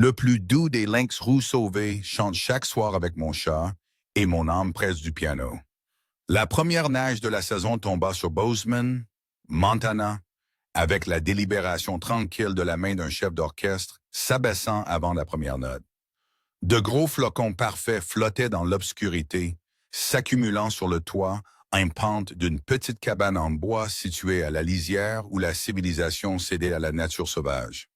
Le plus doux des lynx roux sauvés chante chaque soir avec mon chat et mon âme presse du piano. La première neige de la saison tomba sur Bozeman, Montana, avec la délibération tranquille de la main d'un chef d'orchestre s'abaissant avant la première note. De gros flocons parfaits flottaient dans l'obscurité, s'accumulant sur le toit en pente d'une petite cabane en bois située à la lisière où la civilisation cédait à la nature sauvage.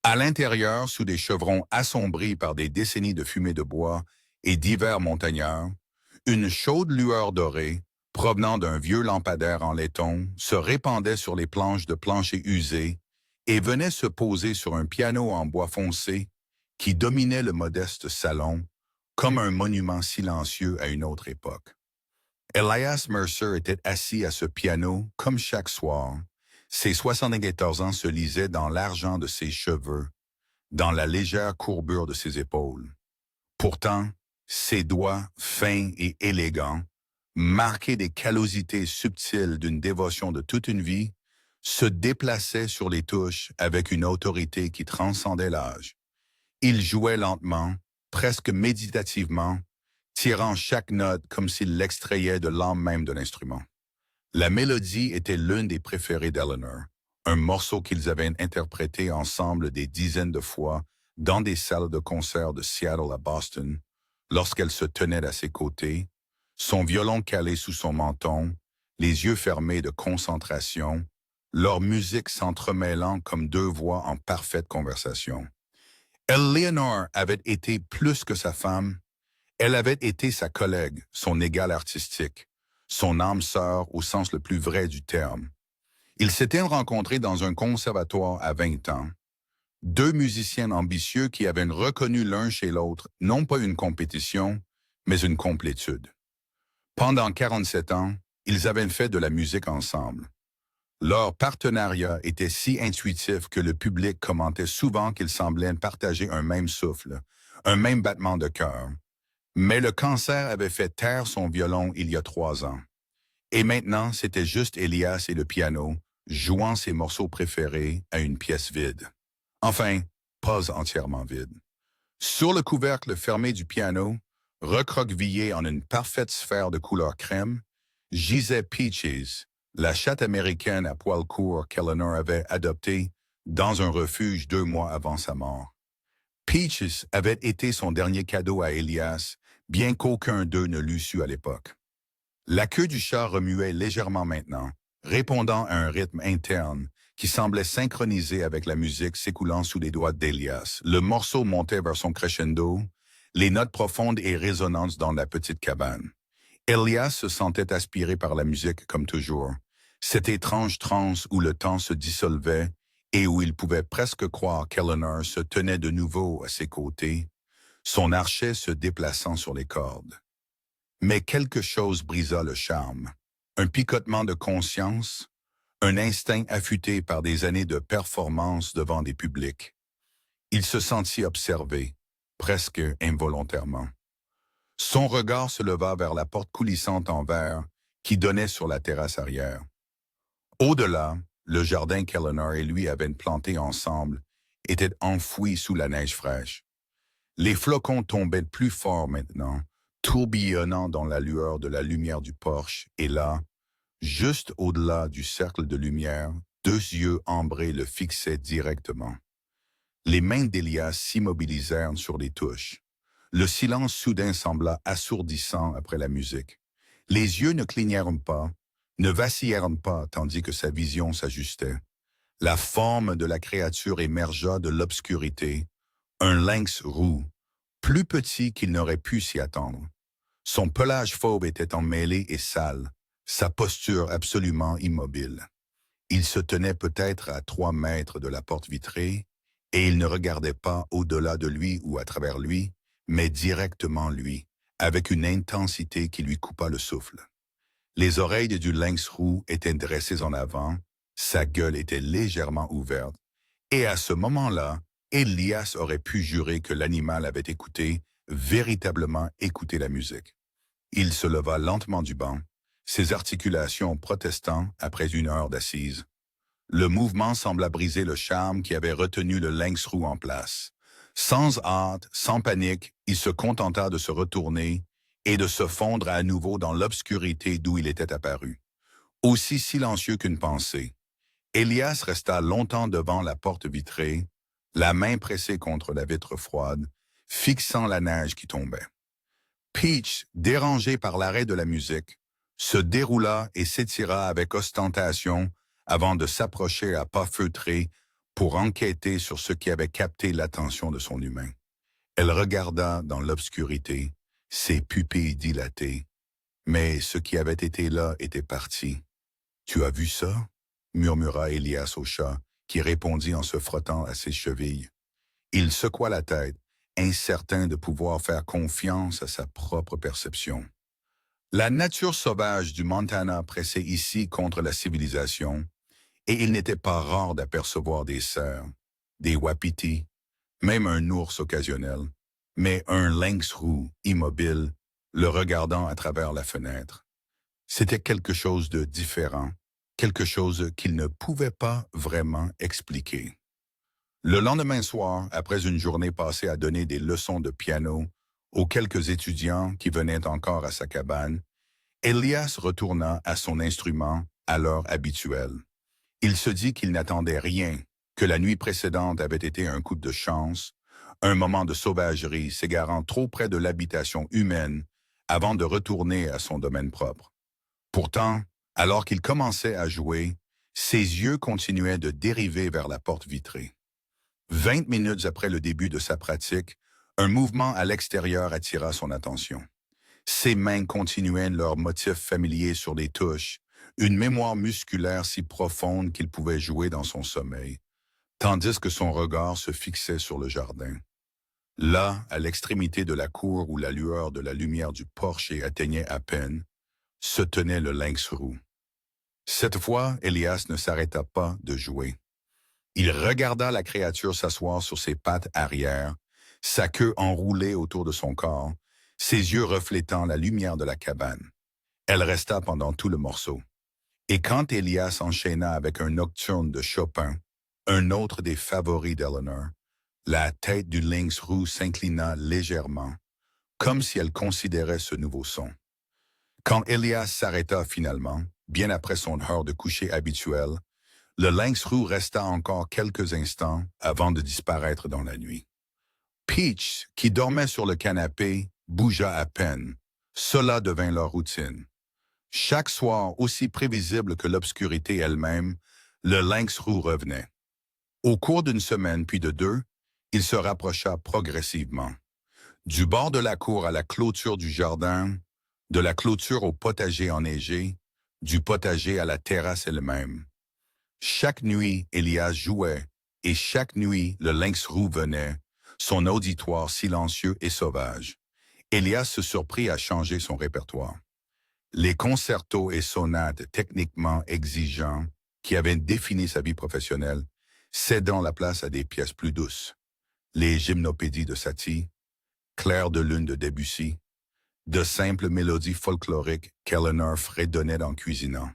À l'intérieur, sous des chevrons assombris par des décennies de fumée de bois et d'hivers montagnards, une chaude lueur dorée, provenant d'un vieux lampadaire en laiton, se répandait sur les planches de plancher usées et venait se poser sur un piano en bois foncé qui dominait le modeste salon comme un monument silencieux à une autre époque. Elias Mercer était assis à ce piano comme chaque soir. Ses 74 ans se lisaient dans l'argent de ses cheveux, dans la légère courbure de ses épaules. Pourtant, ses doigts, fins et élégants, marqués des callosités subtiles d'une dévotion de toute une vie, se déplaçaient sur les touches avec une autorité qui transcendait l'âge. Il jouait lentement, presque méditativement, tirant chaque note comme s'il l'extrayait de l'âme même de l'instrument. La mélodie était l'une des préférées d'Eleanor, un morceau qu'ils avaient interprété ensemble des dizaines de fois dans des salles de concert de Seattle à Boston, lorsqu'elle se tenait à ses côtés, son violon calé sous son menton, les yeux fermés de concentration, leur musique s'entremêlant comme deux voix en parfaite conversation. Eleanor avait été plus que sa femme, elle avait été sa collègue, son égale artistique, son âme sœur au sens le plus vrai du terme. Ils s'étaient rencontrés dans un conservatoire à 20 ans, deux musiciens ambitieux qui avaient reconnu l'un chez l'autre non pas une compétition, mais une complétude. Pendant 47 ans, ils avaient fait de la musique ensemble. Leur partenariat était si intuitif que le public commentait souvent qu'ils semblaient partager un même souffle, un même battement de cœur. Mais le cancer avait fait taire son violon il y a 3 ans. Et maintenant, c'était juste Elias et le piano, jouant ses morceaux préférés à une pièce vide. Enfin, pas entièrement vide. Sur le couvercle fermé du piano, recroquevillé en une parfaite sphère de couleur crème, gisait Peaches, la chatte américaine à poils courts qu'Eleanor avait adoptée dans un refuge 2 mois avant sa mort. Peaches avait été son dernier cadeau à Elias, bien qu'aucun d'eux ne l'eût su à l'époque. La queue du chat remuait légèrement maintenant, répondant à un rythme interne qui semblait synchronisé avec la musique s'écoulant sous les doigts d'Elias. Le morceau montait vers son crescendo, les notes profondes et résonnantes dans la petite cabane. Elias se sentait aspiré par la musique comme toujours, cette étrange transe où le temps se dissolvait et où il pouvait presque croire qu'Eleanor se tenait de nouveau à ses côtés, son archet se déplaçant sur les cordes. Mais quelque chose brisa le charme, un picotement de conscience, un instinct affûté par des années de performance devant des publics. Il se sentit observé, presque involontairement. Son regard se leva vers la porte coulissante en verre qui donnait sur la terrasse arrière. Au-delà, le jardin qu'Eleanor et lui avaient planté ensemble était enfoui sous la neige fraîche. Les flocons tombaient plus fort maintenant, tourbillonnant dans la lueur de la lumière du porche, et là, juste au-delà du cercle de lumière, 2 yeux ambrés le fixaient directement. Les mains d'Elias s'immobilisèrent sur les touches. Le silence soudain sembla assourdissant après la musique. Les yeux ne clignèrent pas, ne vacillèrent pas tandis que sa vision s'ajustait. La forme de la créature émergea de l'obscurité, un lynx roux, plus petit qu'il n'aurait pu s'y attendre. Son pelage fauve était emmêlé et sale, sa posture absolument immobile. Il se tenait peut-être à 3 mètres de la porte vitrée, et il ne regardait pas au-delà de lui ou à travers lui, mais directement lui, avec une intensité qui lui coupa le souffle. Les oreilles du lynx roux étaient dressées en avant, sa gueule était légèrement ouverte, et à ce moment-là, Elias aurait pu jurer que l'animal avait écouté, véritablement écouté la musique. Il se leva lentement du banc, ses articulations protestant après 1 heure d'assise. Le mouvement sembla briser le charme qui avait retenu le lynx roux en place. Sans hâte, sans panique, il se contenta de se retourner et de se fondre à nouveau dans l'obscurité d'où il était apparu. Aussi silencieux qu'une pensée, Elias resta longtemps devant la porte vitrée, la main pressée contre la vitre froide, fixant la neige qui tombait. Peach, dérangé par l'arrêt de la musique, se déroula et s'étira avec ostentation avant de s'approcher à pas feutrés pour enquêter sur ce qui avait capté l'attention de son humain. Elle regarda dans l'obscurité, ses pupilles dilatées, mais ce qui avait été là était parti. « Tu as vu ça? » murmura Elias au chat, qui répondit en se frottant à ses chevilles. Il secoua la tête, incertain de pouvoir faire confiance à sa propre perception. La nature sauvage du Montana pressait ici contre la civilisation, et il n'était pas rare d'apercevoir des cerfs, des wapitis, même un ours occasionnel, mais un lynx roux, immobile, le regardant à travers la fenêtre. C'était quelque chose de différent, quelque chose qu'il ne pouvait pas vraiment expliquer. Le lendemain soir, après une journée passée à donner des leçons de piano aux quelques étudiants qui venaient encore à sa cabane, Elias retourna à son instrument à l'heure habituelle. Il se dit qu'il n'attendait rien, que la nuit précédente avait été un coup de chance, un moment de sauvagerie s'égarant trop près de l'habitation humaine avant de retourner à son domaine propre. Pourtant, alors qu'il commençait à jouer, ses yeux continuaient de dériver vers la porte vitrée. 20 minutes après le début de sa pratique, un mouvement à l'extérieur attira son attention. Ses mains continuaient leur motif familier sur les touches, une mémoire musculaire si profonde qu'il pouvait jouer dans son sommeil, tandis que son regard se fixait sur le jardin. Là, à l'extrémité de la cour où la lueur de la lumière du porche atteignait à peine, se tenait le lynx roux. Cette fois, Elias ne s'arrêta pas de jouer. Il regarda la créature s'asseoir sur ses pattes arrière, sa queue enroulée autour de son corps, ses yeux reflétant la lumière de la cabane. Elle resta pendant tout le morceau. Et quand Elias enchaîna avec un nocturne de Chopin, un autre des favoris d'Eleanor, la tête du lynx roux s'inclina légèrement, comme si elle considérait ce nouveau son. Quand Elias s'arrêta finalement, bien après son heure de coucher habituelle, le lynx roux resta encore quelques instants avant de disparaître dans la nuit. Peach, qui dormait sur le canapé, bougea à peine. Cela devint leur routine. Chaque soir, aussi prévisible que l'obscurité elle-même, le lynx roux revenait. Au cours d'une semaine puis de deux, il se rapprocha progressivement. Du bord de la cour à la clôture du jardin, de la clôture au potager enneigé, du potager à la terrasse elle-même. Chaque nuit, Elias jouait, et chaque nuit, le lynx roux venait, son auditoire silencieux et sauvage. Elias se surprit à changer son répertoire. Les concertos et sonates techniquement exigeants qui avaient défini sa vie professionnelle, cédant la place à des pièces plus douces. Les gymnopédies de Satie, Clair de lune de Debussy, de simples mélodies folkloriques qu'Eleanor fredonnait en cuisinant.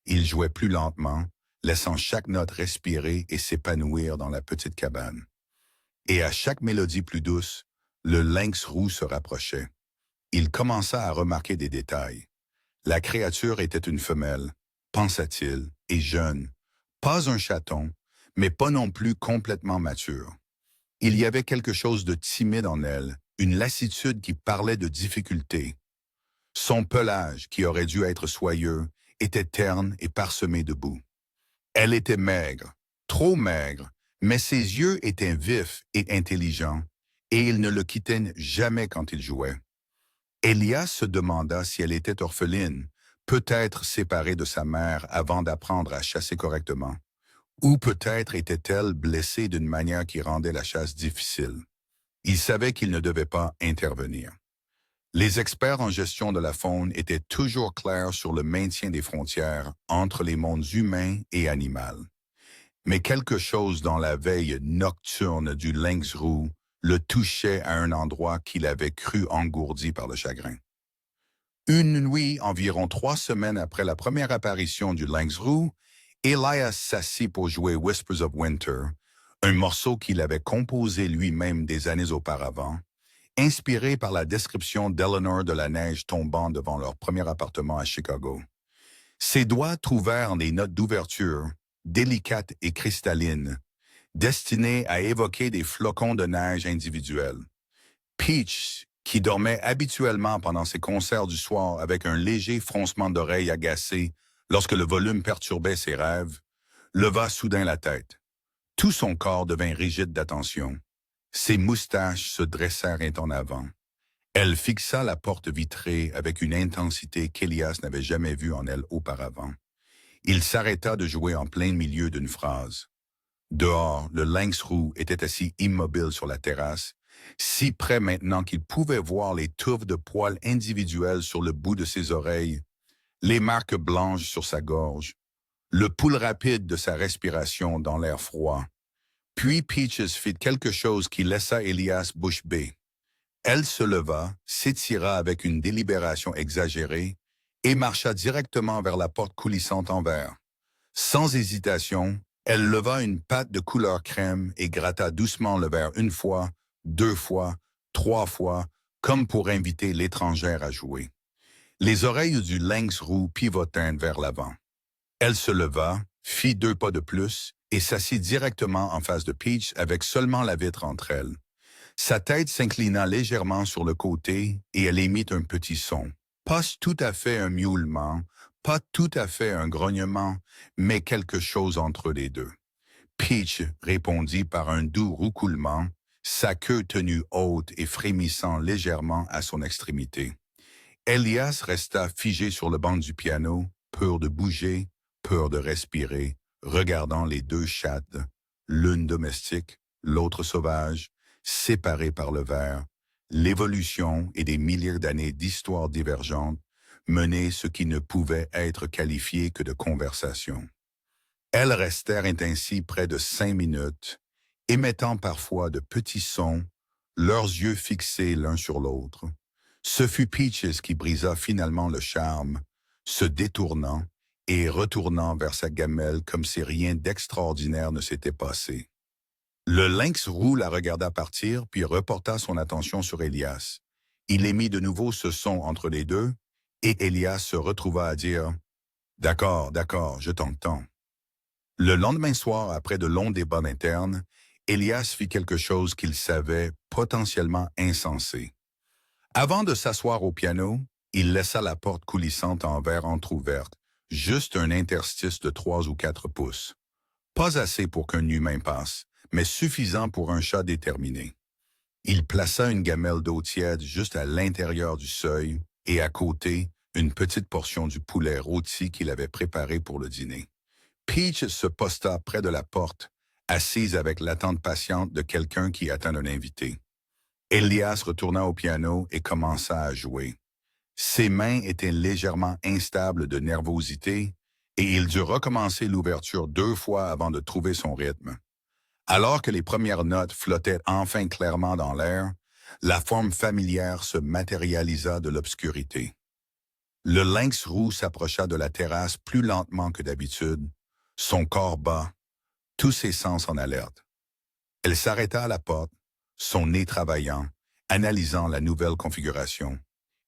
Il jouait plus lentement, laissant chaque note respirer et s'épanouir dans la petite cabane. Et à chaque mélodie plus douce, le lynx roux se rapprochait. Il commença à remarquer des détails. La créature était une femelle, pensa-t-il, et jeune. Pas un chaton, mais pas non plus complètement mature. Il y avait quelque chose de timide en elle, une lassitude qui parlait de difficulté. Son pelage, qui aurait dû être soyeux, était terne et parsemé de boue. Elle était maigre, trop maigre, mais ses yeux étaient vifs et intelligents, et ils ne le quittaient jamais quand il jouait. Elias se demanda si elle était orpheline, peut-être séparée de sa mère avant d'apprendre à chasser correctement, ou peut-être était-elle blessée d'une manière qui rendait la chasse difficile. Il savait qu'il ne devait pas intervenir. Les experts en gestion de la faune étaient toujours clairs sur le maintien des frontières entre les mondes humains et animaux. Mais quelque chose dans la veille nocturne du lynx roux le touchait à un endroit qu'il avait cru engourdi par le chagrin. Une nuit, environ 3 semaines après la première apparition du lynx roux, Elias s'assit pour jouer Whispers of Winter, un morceau qu'il avait composé lui-même des années auparavant, inspiré par la description d'Eleanor de la neige tombant devant leur premier appartement à Chicago. Ses doigts trouvèrent des notes d'ouverture, délicates et cristallines, destinées à évoquer des flocons de neige individuels. Peach, qui dormait habituellement pendant ses concerts du soir avec un léger froncement d'oreille agacé lorsque le volume perturbait ses rêves, leva soudain la tête. Tout son corps devint rigide d'attention. Ses moustaches se dressèrent en avant. Elle fixa la porte vitrée avec une intensité qu'Elias n'avait jamais vue en elle auparavant. Il s'arrêta de jouer en plein milieu d'une phrase. Dehors, le lynx roux était assis immobile sur la terrasse, si près maintenant qu'il pouvait voir les touffes de poils individuels sur le bout de ses oreilles, les marques blanches sur sa gorge, le pouls rapide de sa respiration dans l'air froid. Puis Peaches fit quelque chose qui laissa Elias bouche bée. Elle se leva, s'étira avec une délibération exagérée et marcha directement vers la porte coulissante en verre. Sans hésitation, elle leva une patte de couleur crème et gratta doucement le verre une fois, 2 fois, 3 fois, comme pour inviter l'étrangère à jouer. Les oreilles du lynx roux pivotèrent vers l'avant. Elle se leva, fit 2 pas de plus et s'assit directement en face de Peach avec seulement la vitre entre elles. Sa tête s'inclina légèrement sur le côté et elle émit un petit son. Pas tout à fait un miaulement, pas tout à fait un grognement, mais quelque chose entre les deux. Peach répondit par un doux roucoulement, sa queue tenue haute et frémissant légèrement à son extrémité. Elias resta figé sur le banc du piano, peur de bouger, peur de respirer, regardant les 2 chattes, l'une domestique, l'autre sauvage, séparées par le verre, l'évolution et des milliers d'années d'histoires divergentes menaient ce qui ne pouvait être qualifié que de conversation. Elles restèrent ainsi près de 5 minutes, émettant parfois de petits sons, leurs yeux fixés l'un sur l'autre. Ce fut Peaches qui brisa finalement le charme, se détournant et retournant vers sa gamelle comme si rien d'extraordinaire ne s'était passé. Le lynx roux la regarda partir, puis reporta son attention sur Elias. Il émit de nouveau ce son entre les deux, et Elias se retrouva à dire « D'accord, d'accord, je t'entends ». Le lendemain soir, après de longs débats internes, Elias fit quelque chose qu'il savait potentiellement insensé. Avant de s'asseoir au piano, il laissa la porte coulissante en verre entr'ouverte, juste un interstice de 3 ou 4 pouces. Pas assez pour qu'un humain passe, mais suffisant pour un chat déterminé. Il plaça une gamelle d'eau tiède juste à l'intérieur du seuil et à côté, une petite portion du poulet rôti qu'il avait préparé pour le dîner. Peach se posta près de la porte, assise avec l'attente patiente de quelqu'un qui attend un invité. Elias retourna au piano et commença à jouer. Ses mains étaient légèrement instables de nervosité et il dut recommencer l'ouverture 2 fois avant de trouver son rythme. Alors que les premières notes flottaient enfin clairement dans l'air, la forme familière se matérialisa de l'obscurité. Le lynx roux s'approcha de la terrasse plus lentement que d'habitude, son corps bas, tous ses sens en alerte. Elle s'arrêta à la porte, son nez travaillant, analysant la nouvelle configuration.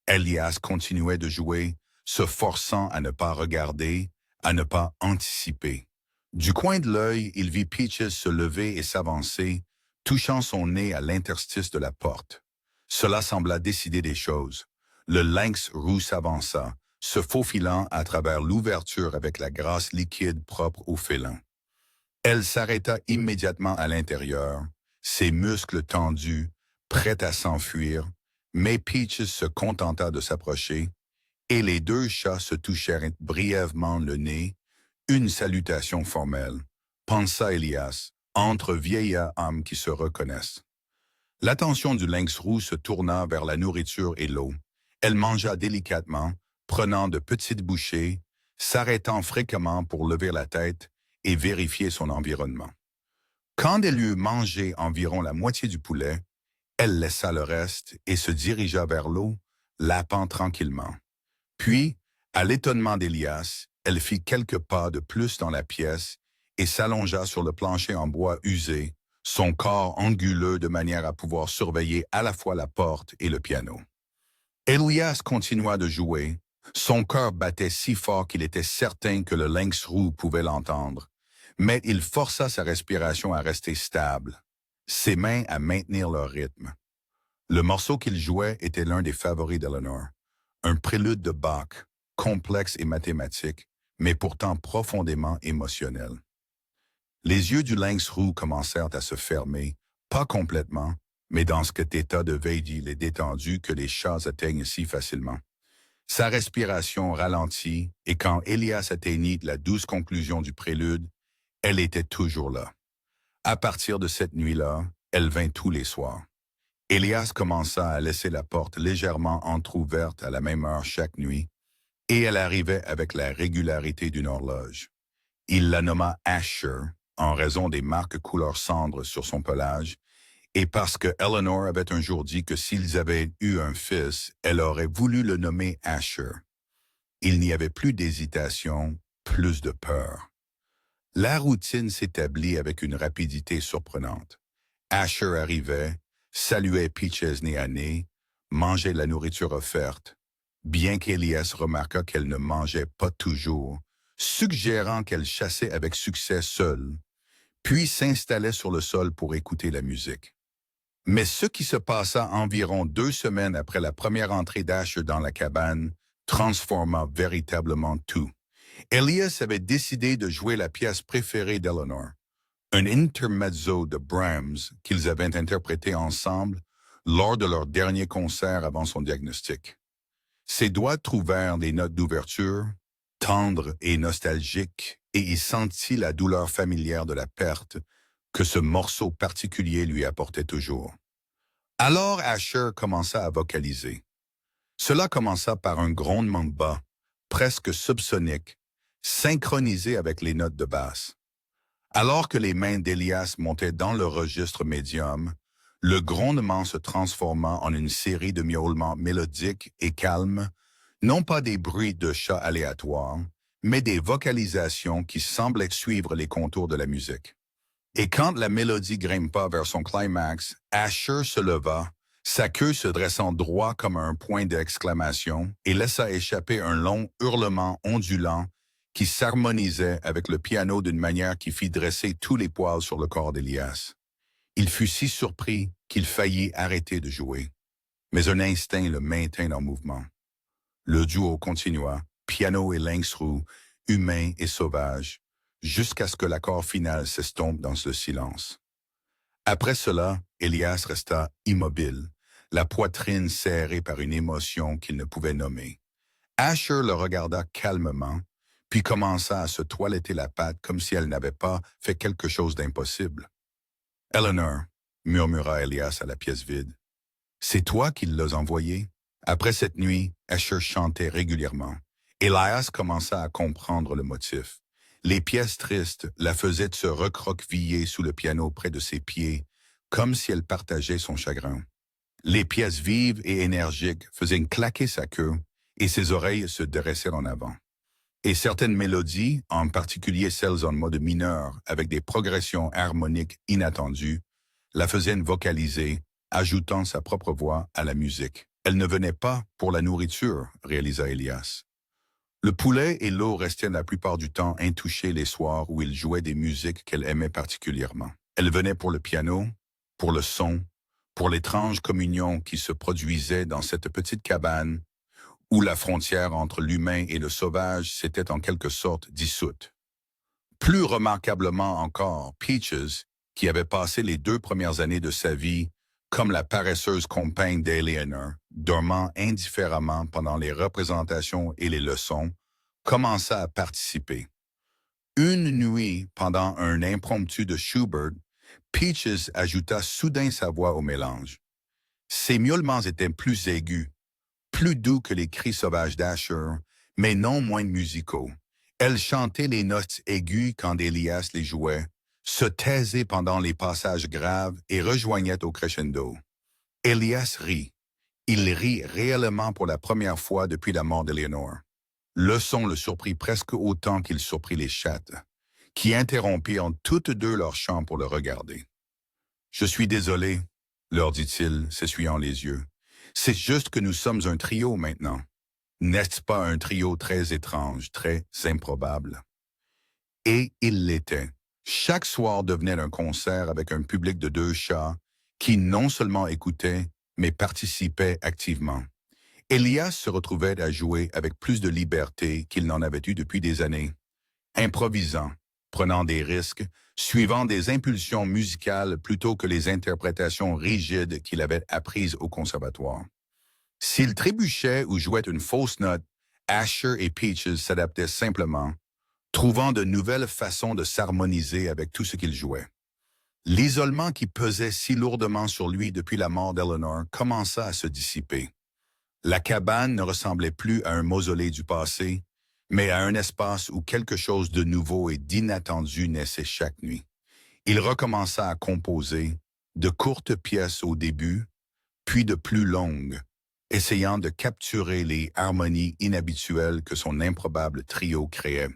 Elias continuait de jouer, se forçant à ne pas regarder, à ne pas anticiper. Du coin de l'œil, il vit Peaches se lever et s'avancer, touchant son nez à l'interstice de la porte. Cela sembla décider des choses. Le lynx roux s'avança, se faufilant à travers l'ouverture avec la grâce liquide propre au félin. Elle s'arrêta immédiatement à l'intérieur, ses muscles tendus, prêts à s'enfuir, mais Peaches se contenta de s'approcher, et les 2 chats se touchèrent brièvement le nez, une salutation formelle, pensa Elias, entre vieillards âmes qui se reconnaissent. L'attention du lynx roux se tourna vers la nourriture et l'eau. Elle mangea délicatement, prenant de petites bouchées, s'arrêtant fréquemment pour lever la tête et vérifier son environnement. Quand elle eut mangé environ la moitié du poulet, elle laissa le reste et se dirigea vers l'eau, lapant tranquillement. Puis, à l'étonnement d'Elias, elle fit quelques pas de plus dans la pièce et s'allongea sur le plancher en bois usé, son corps anguleux de manière à pouvoir surveiller à la fois la porte et le piano. Elias continua de jouer. Son cœur battait si fort qu'il était certain que le lynx roux pouvait l'entendre, mais il força sa respiration à rester stable, ses mains à maintenir leur rythme. Le morceau qu'il jouait était l'un des favoris d'Eleanor, un prélude de Bach, complexe et mathématique, mais pourtant profondément émotionnel. Les yeux du lynx roux commencèrent à se fermer, pas complètement, mais dans cet état de veille il est détendu que les chats atteignent si facilement. Sa respiration ralentit, et quand Elias atteignit la douce conclusion du prélude, elle était toujours là. À partir de cette nuit-là, elle vint tous les soirs. Elias commença à laisser la porte légèrement entr'ouverte à la même heure chaque nuit, et elle arrivait avec la régularité d'une horloge. Il la nomma Asher, en raison des marques couleur cendre sur son pelage, et parce que Eleanor avait un jour dit que s'ils avaient eu un fils, elle aurait voulu le nommer Asher. Il n'y avait plus d'hésitation, plus de peur. La routine s'établit avec une rapidité surprenante. Asher arrivait, saluait Peaches nez à nez, mangeait la nourriture offerte, bien qu'Elias remarqua qu'elle ne mangeait pas toujours, suggérant qu'elle chassait avec succès seule, puis s'installait sur le sol pour écouter la musique. Mais ce qui se passa environ 2 semaines après la première entrée d'Asher dans la cabane transforma véritablement tout. Elias avait décidé de jouer la pièce préférée d'Eleanor, un intermezzo de Brahms qu'ils avaient interprété ensemble lors de leur dernier concert avant son diagnostic. Ses doigts trouvèrent des notes d'ouverture, tendres et nostalgiques, et il sentit la douleur familière de la perte que ce morceau particulier lui apportait toujours. Alors Asher commença à vocaliser. Cela commença par un grondement bas, presque subsonique, synchronisé avec les notes de basse. Alors que les mains d'Elias montaient dans le registre médium, le grondement se transforma en une série de miaulements mélodiques et calmes, non pas des bruits de chats aléatoires, mais des vocalisations qui semblaient suivre les contours de la musique. Et quand la mélodie grimpa vers son climax, Asher se leva, sa queue se dressant droit comme un point d'exclamation, et laissa échapper un long hurlement ondulant qui s'harmonisait avec le piano d'une manière qui fit dresser tous les poils sur le corps d'Elias. Il fut si surpris qu'il faillit arrêter de jouer. Mais un instinct le maintint en mouvement. Le duo continua, piano et lynx roux, humain et sauvage, jusqu'à ce que l'accord final s'estompe dans le silence. Après cela, Elias resta immobile, la poitrine serrée par une émotion qu'il ne pouvait nommer. Asher le regarda calmement, puis commença à se toiletter la patte comme si elle n'avait pas fait quelque chose d'impossible. « Eleanor, » murmura Elias à la pièce vide, « c'est toi qui l'as envoyé? » Après cette nuit, Asher chantait régulièrement. Elias commença à comprendre le motif. Les pièces tristes la faisaient se recroqueviller sous le piano près de ses pieds, comme si elle partageait son chagrin. Les pièces vives et énergiques faisaient claquer sa queue et ses oreilles se dressaient en avant. Et certaines mélodies, en particulier celles en mode mineur, avec des progressions harmoniques inattendues, la faisaient vocaliser, ajoutant sa propre voix à la musique. Elle ne venait pas pour la nourriture, réalisa Elias. Le poulet et l'eau restaient la plupart du temps intouchés les soirs où il jouait des musiques qu'elle aimait particulièrement. Elle venait pour le piano, pour le son, pour l'étrange communion qui se produisait dans cette petite cabane où la frontière entre l'humain et le sauvage s'était en quelque sorte dissoute. Plus remarquablement encore, Peaches, qui avait passé les 2 premières années de sa vie comme la paresseuse compagne d'Eleanor, dormant indifféremment pendant les représentations et les leçons, commença à participer. Une nuit, pendant un impromptu de Schubert, Peaches ajouta soudain sa voix au mélange. Ses miaulements étaient plus aigus, plus doux que les cris sauvages d'Asher, mais non moins musicaux. Elle chantait les notes aiguës quand Elias les jouait, se taisait pendant les passages graves et rejoignait au crescendo. Elias rit. Il rit réellement pour la première fois depuis la mort d'Eleanor. Le son le surprit presque autant qu'il surprit les chattes, qui interrompirent toutes deux leur chant pour le regarder. Je suis désolé, leur dit-il, s'essuyant les yeux. C'est juste que nous sommes un trio maintenant. N'est-ce pas un trio très étrange, très improbable? Et il l'était. Chaque soir devenait un concert avec un public de 2 chats qui non seulement écoutait, mais participait activement. Elias se retrouvait à jouer avec plus de liberté qu'il n'en avait eu depuis des années, improvisant, prenant des risques, suivant des impulsions musicales plutôt que les interprétations rigides qu'il avait apprises au conservatoire. S'il trébuchait ou jouait une fausse note, Asher et Peaches s'adaptaient simplement, trouvant de nouvelles façons de s'harmoniser avec tout ce qu'il jouait. L'isolement qui pesait si lourdement sur lui depuis la mort d'Eleanor commença à se dissiper. La cabane ne ressemblait plus à un mausolée du passé, mais à un espace où quelque chose de nouveau et d'inattendu naissait chaque nuit. Il recommença à composer, de courtes pièces au début, puis de plus longues, essayant de capturer les harmonies inhabituelles que son improbable trio créait.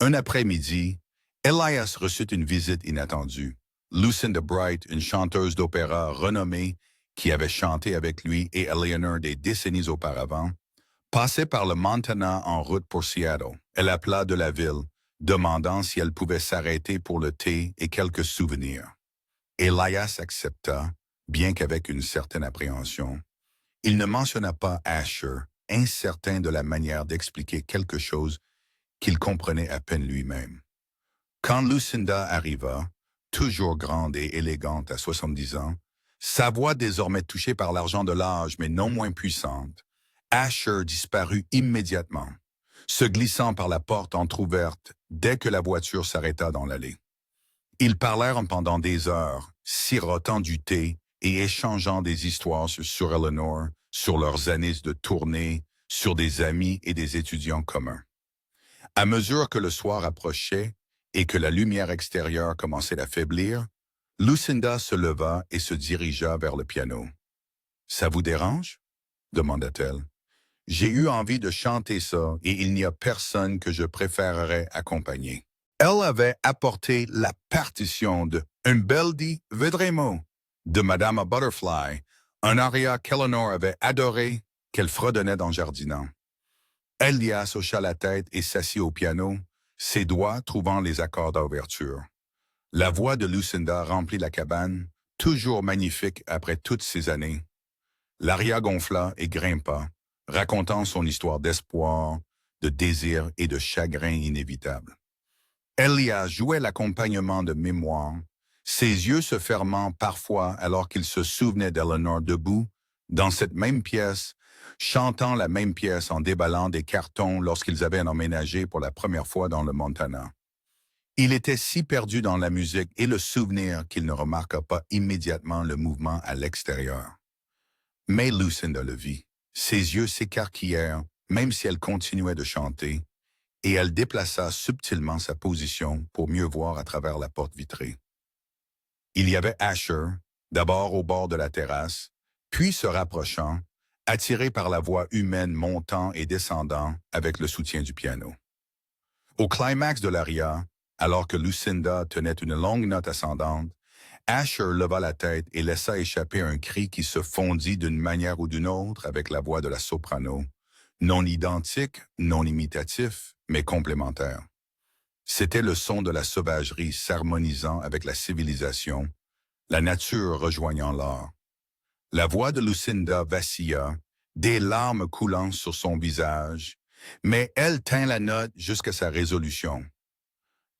Un après-midi, Elias reçut une visite inattendue. Lucinda Bright, une chanteuse d'opéra renommée qui avait chanté avec lui et Eleanor des décennies auparavant, passait par le Montana en route pour Seattle. Elle appela de la ville, demandant si elle pouvait s'arrêter pour le thé et quelques souvenirs. Elias accepta, bien qu'avec une certaine appréhension. Il ne mentionna pas Asher, incertain de la manière d'expliquer quelque chose qu'il comprenait à peine lui-même. Quand Lucinda arriva, toujours grande et élégante à 70 ans, sa voix désormais touchée par l'argent de l'âge mais non moins puissante, Asher disparut immédiatement, se glissant par la porte entr'ouverte dès que la voiture s'arrêta dans l'allée. Ils parlèrent pendant des heures, sirotant du thé et échangeant des histoires sur Eleanor, sur leurs années de tournée, sur des amis et des étudiants communs. À mesure que le soir approchait et que la lumière extérieure commençait à faiblir, Lucinda se leva et se dirigea vers le piano. « Ça vous dérange ?» demanda-t-elle. « J'ai eu envie de chanter ça et il n'y a personne que je préférerais accompagner. » Elle avait apporté la partition de « Un bel di vedremo » de Madame Butterfly, un aria qu'Eleanor avait adoré, qu'elle fredonnait en jardinant. Elias hocha la tête et s'assit au piano, ses doigts trouvant les accords d'ouverture. La voix de Lucinda remplit la cabane, toujours magnifique après toutes ces années. L'aria gonfla et grimpa, racontant son histoire d'espoir, de désir et de chagrin inévitable. Elias jouait l'accompagnement de mémoire, ses yeux se fermant parfois alors qu'il se souvenait d'Eleanor debout, dans cette même pièce, chantant la même pièce en déballant des cartons lorsqu'ils avaient emménagé pour la première fois dans le Montana. Il était si perdu dans la musique et le souvenir qu'il ne remarqua pas immédiatement le mouvement à l'extérieur. Mais Lucinda le vit. Ses yeux s'écarquillèrent, même si elle continuait de chanter, et elle déplaça subtilement sa position pour mieux voir à travers la porte vitrée. Il y avait Asher, d'abord au bord de la terrasse, puis se rapprochant, attiré par la voix humaine montant et descendant avec le soutien du piano. Au climax de l'aria, alors que Lucinda tenait une longue note ascendante, Asher leva la tête et laissa échapper un cri qui se fondit d'une manière ou d'une autre avec la voix de la soprano, non identique, non imitatif, mais complémentaire. C'était le son de la sauvagerie s'harmonisant avec la civilisation, la nature rejoignant l'art. La voix de Lucinda vacilla, des larmes coulant sur son visage, mais elle tint la note jusqu'à sa résolution.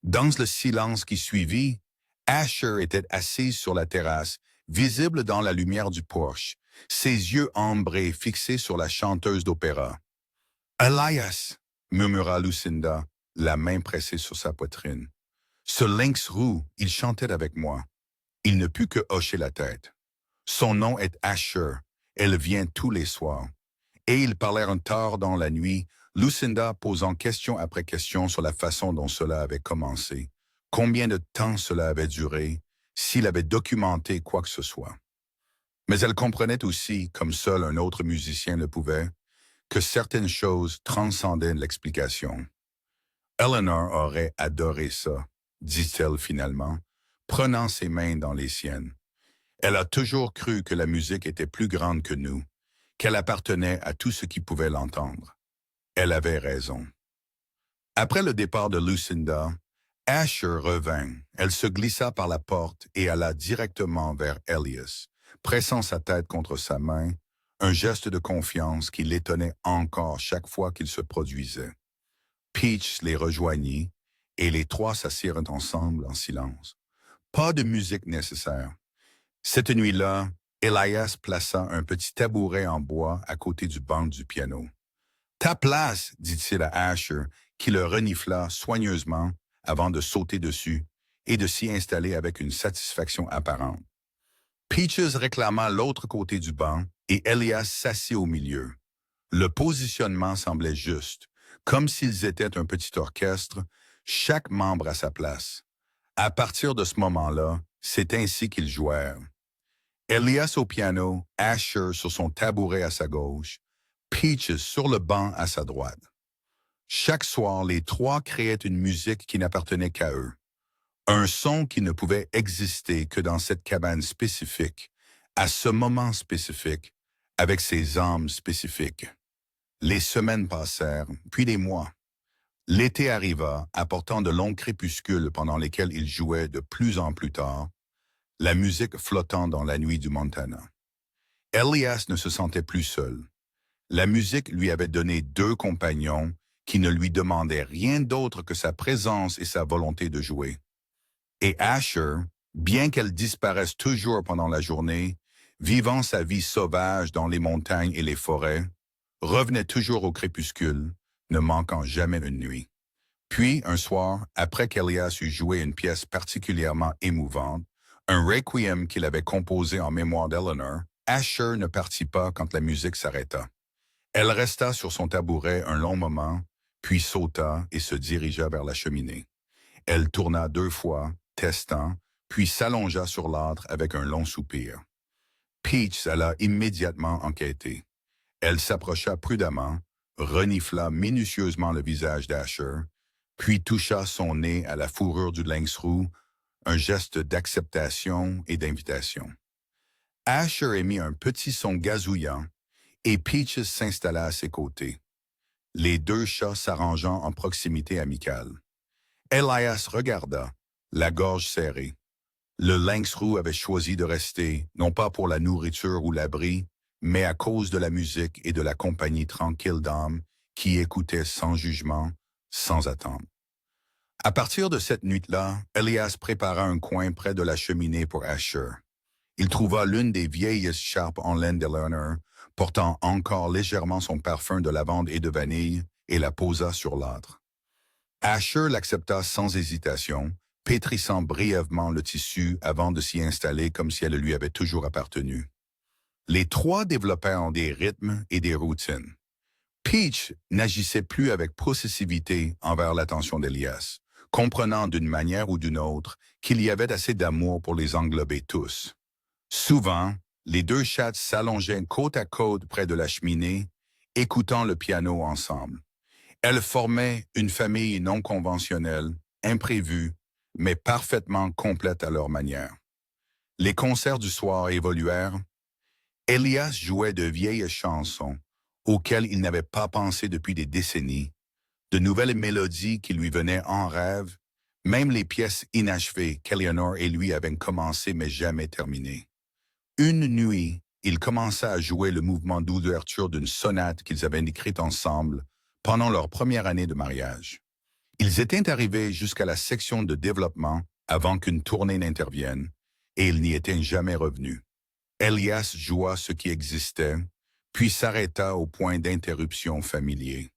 Dans le silence qui suivit, Asher était assise sur la terrasse, visible dans la lumière du porche, ses yeux ambrés fixés sur la chanteuse d'opéra. « Elias !» murmura Lucinda, la main pressée sur sa poitrine. « Ce lynx roux, il chantait avec moi. » Il ne put que hocher la tête. Son nom est Asher. Elle vient tous les soirs. Et ils parlèrent tard dans la nuit, Lucinda posant question après question sur la façon dont cela avait commencé, combien de temps cela avait duré, s'il avait documenté quoi que ce soit. Mais elle comprenait aussi, comme seul un autre musicien le pouvait, que certaines choses transcendaient l'explication. Eleanor aurait adoré ça, dit-elle finalement, prenant ses mains dans les siennes. Elle a toujours cru que la musique était plus grande que nous, qu'elle appartenait à tout ce qui pouvait l'entendre. Elle avait raison. Après le départ de Lucinda, Asher revint. Elle se glissa par la porte et alla directement vers Elias, pressant sa tête contre sa main, un geste de confiance qui l'étonnait encore chaque fois qu'il se produisait. Peach les rejoignit et les trois s'assirent ensemble en silence. Pas de musique nécessaire. Cette nuit-là, Elias plaça un petit tabouret en bois à côté du banc du piano. « Ta place » dit-il à Asher, qui le renifla soigneusement avant de sauter dessus et de s'y installer avec une satisfaction apparente. Peaches réclama l'autre côté du banc et Elias s'assit au milieu. Le positionnement semblait juste, comme s'ils étaient un petit orchestre, chaque membre à sa place. À partir de ce moment-là, c'est ainsi qu'ils jouèrent. Elias au piano, Asher sur son tabouret à sa gauche, Peaches sur le banc à sa droite. Chaque soir, les trois créaient une musique qui n'appartenait qu'à eux. Un son qui ne pouvait exister que dans cette cabane spécifique, à ce moment spécifique, avec ses âmes spécifiques. Les semaines passèrent, puis les mois. L'été arriva, apportant de longs crépuscules pendant lesquels ils jouaient de plus en plus tard, la musique flottant dans la nuit du Montana. Elias ne se sentait plus seul. La musique lui avait donné deux compagnons qui ne lui demandaient rien d'autre que sa présence et sa volonté de jouer. Et Asher, bien qu'elle disparaisse toujours pendant la journée, vivant sa vie sauvage dans les montagnes et les forêts, revenait toujours au crépuscule, ne manquant jamais une nuit. Puis, un soir, après qu'Elias eut joué une pièce particulièrement émouvante, un requiem qu'il avait composé en mémoire d'Eleanor, Asher ne partit pas quand la musique s'arrêta. Elle resta sur son tabouret un long moment, puis sauta et se dirigea vers la cheminée. Elle tourna 2 fois, testant, puis s'allongea sur l'âtre avec un long soupir. Peach alla immédiatement enquêter. Elle s'approcha prudemment, renifla minutieusement le visage d'Asher, puis toucha son nez à la fourrure du lynx roux, un geste d'acceptation et d'invitation. Asher émit un petit son gazouillant, et Peaches s'installa à ses côtés, les deux chats s'arrangeant en proximité amicale. Elias regarda, la gorge serrée. Le lynx roux avait choisi de rester, non pas pour la nourriture ou l'abri, mais à cause de la musique et de la compagnie tranquille d'âmes qui écoutaient sans jugement, sans attendre. À partir de cette nuit-là, Elias prépara un coin près de la cheminée pour Asher. Il trouva l'une des vieilles charpes en laine d'Eleanor, portant encore légèrement son parfum de lavande et de vanille, et la posa sur l'âtre. Asher l'accepta sans hésitation, pétrissant brièvement le tissu avant de s'y installer comme si elle lui avait toujours appartenu. Les trois développèrent des rythmes et des routines. Peach n'agissait plus avec possessivité envers l'attention d'Elias, comprenant d'une manière ou d'une autre qu'il y avait assez d'amour pour les englober tous. Souvent, les deux chats s'allongeaient côte à côte près de la cheminée, écoutant le piano ensemble. Elles formaient une famille non conventionnelle, imprévue, mais parfaitement complète à leur manière. Les concerts du soir évoluèrent. Elias jouait de vieilles chansons auxquelles il n'avait pas pensé depuis des décennies, de nouvelles mélodies qui lui venaient en rêve, même les pièces inachevées qu'Eleanor et lui avaient commencées mais jamais terminées. Une nuit, il commença à jouer le mouvement d'ouverture d'une sonate qu'ils avaient écrite ensemble pendant leur première année de mariage. Ils étaient arrivés jusqu'à la section de développement avant qu'une tournée n'intervienne, et ils n'y étaient jamais revenus. Elias joua ce qui existait, puis s'arrêta au point d'interruption familier.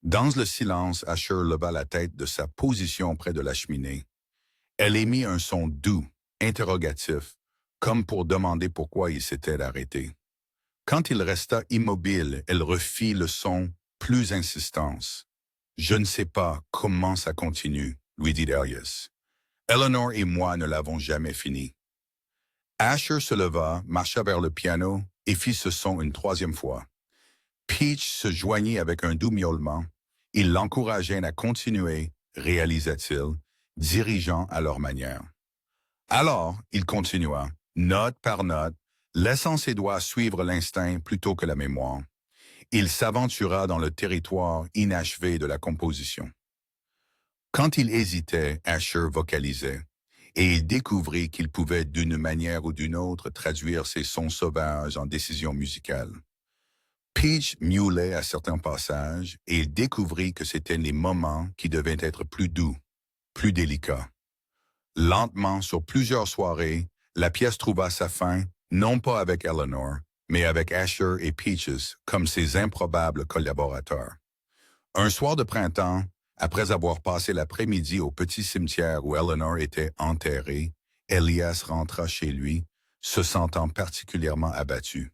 Dans le silence, Asher leva la tête de sa position près de la cheminée. Elle émit un son doux, interrogatif, comme pour demander pourquoi il s'était arrêté. Quand il resta immobile, elle refit le son, plus insistance. « Je ne sais pas comment ça continue », lui dit Elias. « Eleanor et moi ne l'avons jamais fini. » Asher se leva, marcha vers le piano et fit ce son une 3e fois. Peach se joignit avec un doux miaulement. Il l'encourageait à continuer, réalisa-t-il, dirigeant à leur manière. Alors, il continua, note par note, laissant ses doigts suivre l'instinct plutôt que la mémoire. Il s'aventura dans le territoire inachevé de la composition. Quand il hésitait, Asher vocalisait, et il découvrit qu'il pouvait d'une manière ou d'une autre traduire ses sons sauvages en décisions musicales. Peach miaulait à certains passages, et il découvrit que c'étaient les moments qui devaient être plus doux, plus délicats. Lentement, sur plusieurs soirées, la pièce trouva sa fin, non pas avec Eleanor, mais avec Asher et Peaches comme ses improbables collaborateurs. Un soir de printemps, après avoir passé l'après-midi au petit cimetière où Eleanor était enterrée, Elias rentra chez lui, se sentant particulièrement abattu.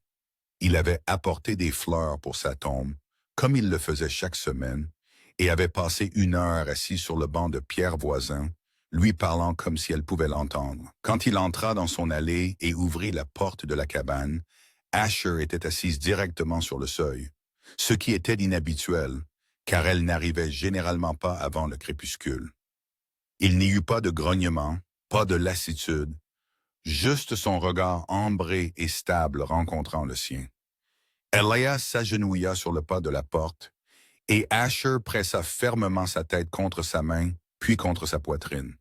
Il avait apporté des fleurs pour sa tombe, comme il le faisait chaque semaine, et avait passé 1 heure assis sur le banc de pierre voisin, lui parlant comme si elle pouvait l'entendre. Quand il entra dans son allée et ouvrit la porte de la cabane, Asher était assise directement sur le seuil, ce qui était inhabituel, car elle n'arrivait généralement pas avant le crépuscule. Il n'y eut pas de grognement, pas de lassitude, juste son regard ambré et stable rencontrant le sien. Elias s'agenouilla sur le pas de la porte, et Asher pressa fermement sa tête contre sa main, puis contre sa poitrine.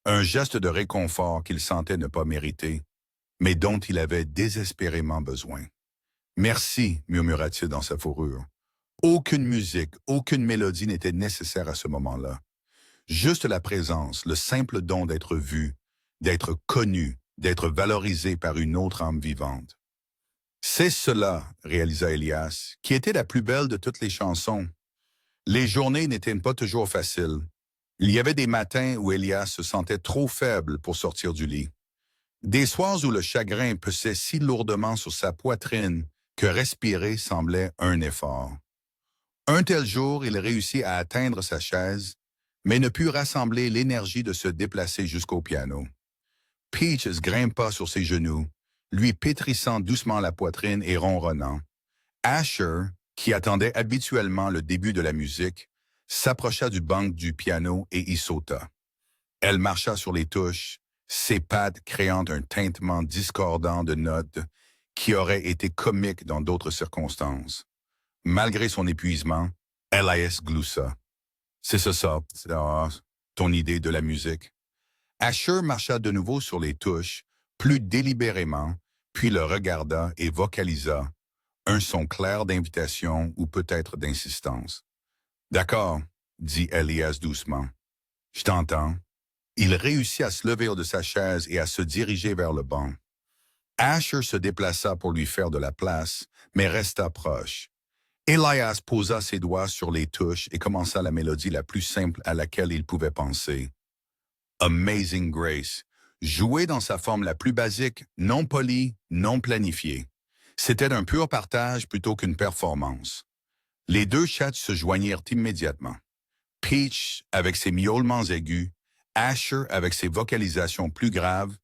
Un geste de réconfort qu'il sentait ne pas mériter, mais dont il avait désespérément besoin. « Merci » murmura-t-il dans sa fourrure. Aucune musique, aucune mélodie n'était nécessaire à ce moment-là. Juste la présence, le simple don d'être vu, d'être connu, d'être valorisé par une autre âme vivante. C'est cela, réalisa Elias, qui était la plus belle de toutes les chansons. Les journées n'étaient pas toujours faciles. Il y avait des matins où Elias se sentait trop faible pour sortir du lit. Des soirs où le chagrin pesait si lourdement sur sa poitrine que respirer semblait un effort. Un tel jour, il réussit à atteindre sa chaise, mais ne put rassembler l'énergie de se déplacer jusqu'au piano. Peaches grimpa sur ses genoux, lui pétrissant doucement la poitrine et ronronnant. Asher, qui attendait habituellement le début de la musique, s'approcha du banc du piano et y sauta. Elle marcha sur les touches, ses pattes créant un tintement discordant de notes qui aurait été comique dans d'autres circonstances. Malgré son épuisement, Elias gloussa. « C'est ça, ton idée de la musique. » Asher marcha de nouveau sur les touches, plus délibérément, puis le regarda et vocalisa, un son clair d'invitation ou peut-être d'insistance. « D'accord, » dit Elias doucement. « Je t'entends. » Il réussit à se lever de sa chaise et à se diriger vers le banc. Asher se déplaça pour lui faire de la place, mais resta proche. Elias posa ses doigts sur les touches et commença la mélodie la plus simple à laquelle il pouvait penser. Amazing Grace, jouée dans sa forme la plus basique, non polie, non planifiée. C'était un pur partage plutôt qu'une performance. Les deux chattes se joignirent immédiatement. Peach avec ses miaulements aigus, Asher avec ses vocalisations plus graves,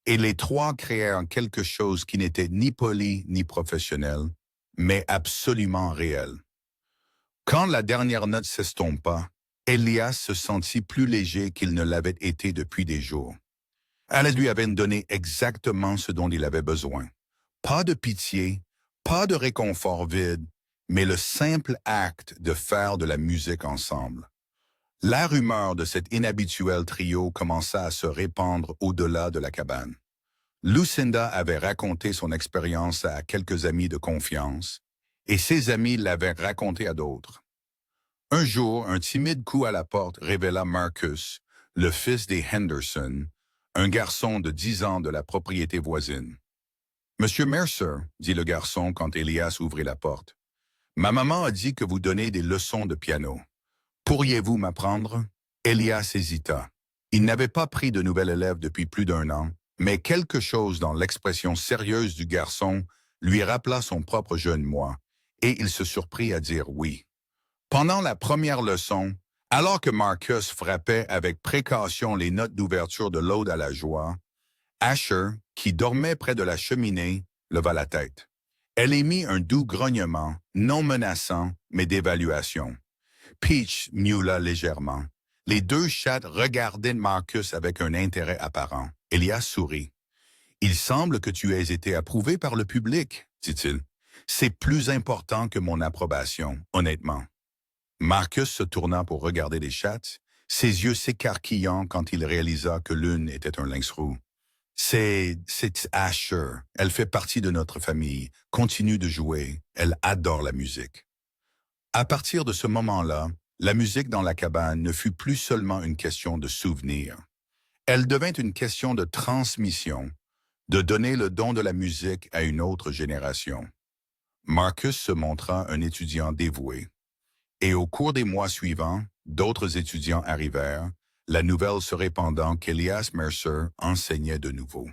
et les trois créèrent quelque chose qui n'était ni poli ni professionnel, mais absolument réel. Quand la dernière note s'estompa, Elias se sentit plus léger qu'il ne l'avait été depuis des jours. Elle lui avait donné exactement ce dont il avait besoin. Pas de pitié, pas de réconfort vide, mais le simple acte de faire de la musique ensemble. La rumeur de cet inhabituel trio commença à se répandre au-delà de la cabane. Lucinda avait raconté son expérience à quelques amis de confiance, et ses amis l'avaient raconté à d'autres. Un jour, un timide coup à la porte révéla Marcus, le fils des Henderson, un garçon de 10 ans de la propriété voisine. « Monsieur Mercer, » dit le garçon quand Elias ouvrit la porte, « ma maman a dit que vous donnez des leçons de piano. Pourriez-vous m'apprendre ?» Elias hésita. Il n'avait pas pris de nouvel élève depuis plus d'1 an, mais quelque chose dans l'expression sérieuse du garçon lui rappela son propre jeune moi, et il se surprit à dire oui. Pendant la première leçon, alors que Marcus frappait avec précaution les notes d'ouverture de l'Ode à la joie, Asher, qui dormait près de la cheminée, leva la tête. Elle émit un doux grognement, non menaçant, mais d'évaluation. Peach miaula légèrement. Les deux chattes regardaient Marcus avec un intérêt apparent. Elias sourit. Il semble que tu aies été approuvé par le public, dit-il. C'est plus important que mon approbation, honnêtement. Marcus se tourna pour regarder les chattes, ses yeux s'écarquillant quand il réalisa que l'une était un lynx roux. C'est Asher. Elle fait partie de notre famille. Continue de jouer. Elle adore la musique. À partir de ce moment-là, la musique dans la cabane ne fut plus seulement une question de souvenir. Elle devint une question de transmission, de donner le don de la musique à une autre génération. Marcus se montra un étudiant dévoué. Et au cours des mois suivants, d'autres étudiants arrivèrent, la nouvelle se répandant qu'Elias Mercer enseignait de nouveau.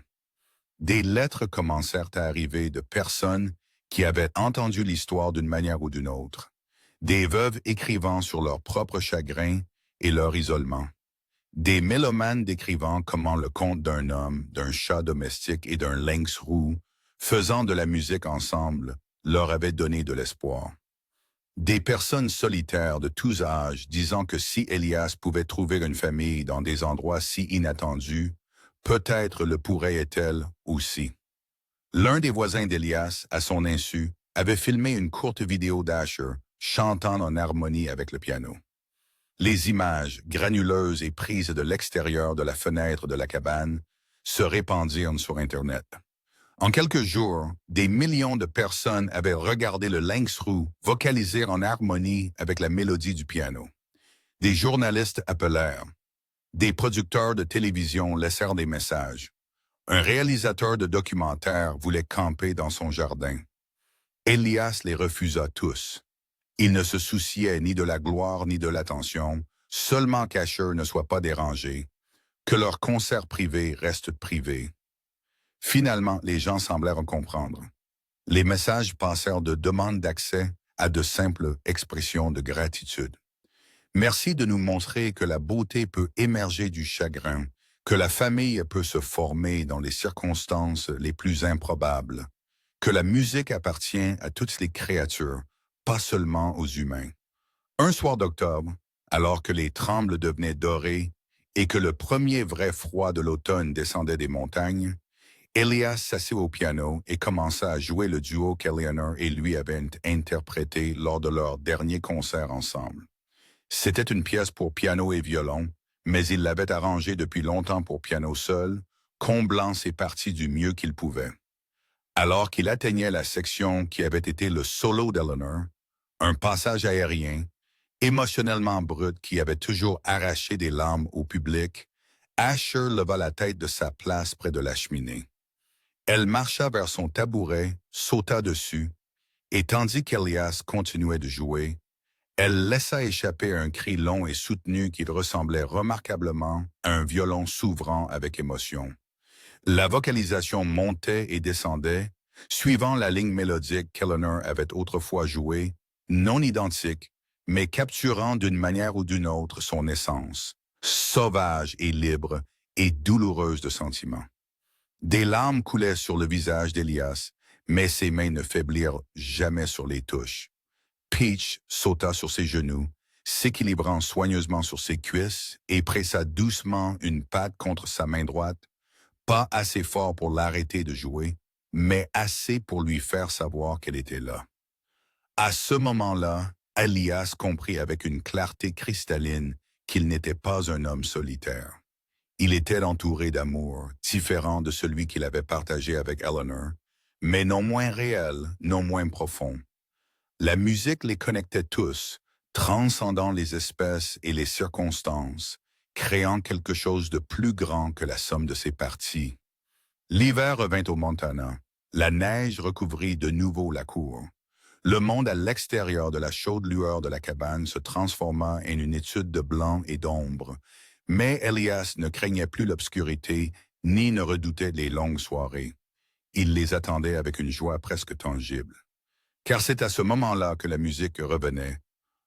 Des lettres commencèrent à arriver de personnes qui avaient entendu l'histoire d'une manière ou d'une autre, des veuves écrivant sur leur propre chagrin et leur isolement, des mélomanes décrivant comment le conte d'un homme, d'un chat domestique et d'un lynx roux, faisant de la musique ensemble, leur avait donné de l'espoir. Des personnes solitaires de tous âges disant que si Elias pouvait trouver une famille dans des endroits si inattendus, peut-être le pourrait-elle aussi. L'un des voisins d'Elias, à son insu, avait filmé une courte vidéo d'Asher chantant en harmonie avec le piano. Les images, granuleuses et prises de l'extérieur de la fenêtre de la cabane, se répandirent sur Internet. En quelques jours, des millions de personnes avaient regardé le lynx roux vocaliser en harmonie avec la mélodie du piano. Des journalistes appelèrent. Des producteurs de télévision laissèrent des messages. Un réalisateur de documentaire voulait camper dans son jardin. Elias les refusa tous. Il ne se souciait ni de la gloire ni de l'attention, seulement qu'Asher ne soit pas dérangé, que leur concert privé reste privé. Finalement, les gens semblèrent comprendre. Les messages passèrent de demandes d'accès à de simples expressions de gratitude. Merci de nous montrer que la beauté peut émerger du chagrin, que la famille peut se former dans les circonstances les plus improbables, que la musique appartient à toutes les créatures, pas seulement aux humains. Un soir d'octobre, alors que les trembles devenaient dorés et que le premier vrai froid de l'automne descendait des montagnes, Elias s'assit au piano et commença à jouer le duo qu'Eleanor et lui avaient interprété lors de leur dernier concert ensemble. C'était une pièce pour piano et violon, mais il l'avait arrangée depuis longtemps pour piano seul, comblant ses parties du mieux qu'il pouvait. Alors qu'il atteignait la section qui avait été le solo d'Eleanor, un passage aérien, émotionnellement brut qui avait toujours arraché des larmes au public, Asher leva la tête de sa place près de la cheminée. Elle marcha vers son tabouret, sauta dessus, et tandis qu'Elias continuait de jouer, elle laissa échapper un cri long et soutenu qui ressemblait remarquablement à un violon s'ouvrant avec émotion. La vocalisation montait et descendait, suivant la ligne mélodique qu'Eleanor avait autrefois jouée, non identique, mais capturant d'une manière ou d'une autre son essence, sauvage et libre et douloureuse de sentiment. Des larmes coulaient sur le visage d'Elias, mais ses mains ne faiblirent jamais sur les touches. Peach sauta sur ses genoux, s'équilibrant soigneusement sur ses cuisses et pressa doucement une patte contre sa main droite, pas assez fort pour l'arrêter de jouer, mais assez pour lui faire savoir qu'elle était là. À ce moment-là, Elias comprit avec une clarté cristalline qu'il n'était pas un homme solitaire. Il était entouré d'amour, différent de celui qu'il avait partagé avec Eleanor, mais non moins réel, non moins profond. La musique les connectait tous, transcendant les espèces et les circonstances, créant quelque chose de plus grand que la somme de ses parties. L'hiver revint au Montana. La neige recouvrit de nouveau la cour. Le monde à l'extérieur de la chaude lueur de la cabane se transforma en une étude de blanc et d'ombre, mais Elias ne craignait plus l'obscurité ni ne redoutait les longues soirées. Il les attendait avec une joie presque tangible. Car c'est à ce moment-là que la musique revenait,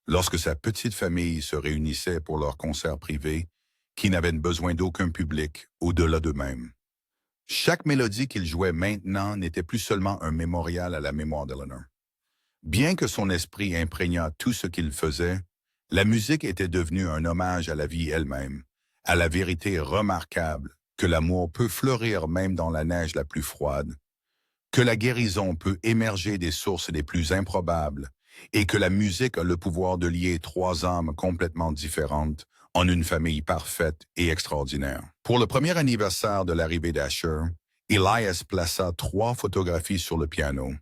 lorsque sa petite famille se réunissait pour leur concert privé, qui n'avaient besoin d'aucun public au-delà d'eux-mêmes. Chaque mélodie qu'il jouait maintenant n'était plus seulement un mémorial à la mémoire d'Eleanor. Bien que son esprit imprégnât tout ce qu'il faisait, la musique était devenue un hommage à la vie elle-même, à la vérité remarquable que l'amour peut fleurir même dans la neige la plus froide, que la guérison peut émerger des sources les plus improbables et que la musique a le pouvoir de lier trois âmes complètement différentes en une famille parfaite et extraordinaire. Pour le premier anniversaire de l'arrivée d'Asher, Elias plaça 3 photographies sur le piano,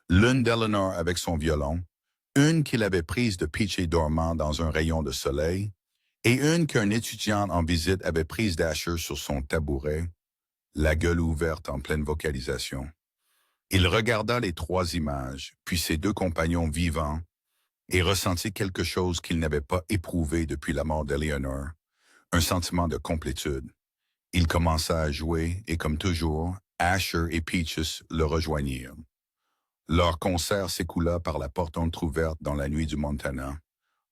l'une d'Eleanor avec son violon, une qu'il avait prise de Peachy dormant dans un rayon de soleil, et une qu'un étudiant en visite avait prise d'Asher sur son tabouret, la gueule ouverte en pleine vocalisation. Il regarda les 3 images, puis ses 2 compagnons vivants, et ressentit quelque chose qu'il n'avait pas éprouvé depuis la mort d'Eleanor, un sentiment de complétude. Il commença à jouer, et comme toujours, Asher et Peaches le rejoignirent. Leur concert s'écoula par la porte entrouverte dans la nuit du Montana,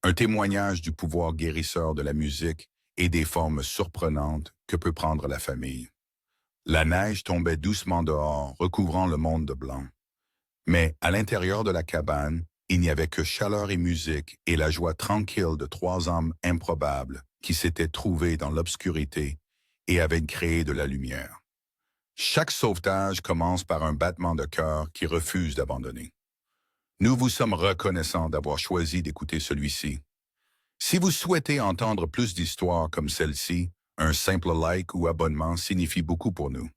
un témoignage du pouvoir guérisseur de la musique et des formes surprenantes que peut prendre la famille. La neige tombait doucement dehors, recouvrant le monde de blanc. Mais à l'intérieur de la cabane, il n'y avait que chaleur et musique et la joie tranquille de 3 âmes improbables qui s'étaient trouvées dans l'obscurité et avaient créé de la lumière. Chaque sauvetage commence par un battement de cœur qui refuse d'abandonner. Nous vous sommes reconnaissants d'avoir choisi d'écouter celui-ci. Si vous souhaitez entendre plus d'histoires comme celle-ci, un simple like ou abonnement signifie beaucoup pour nous.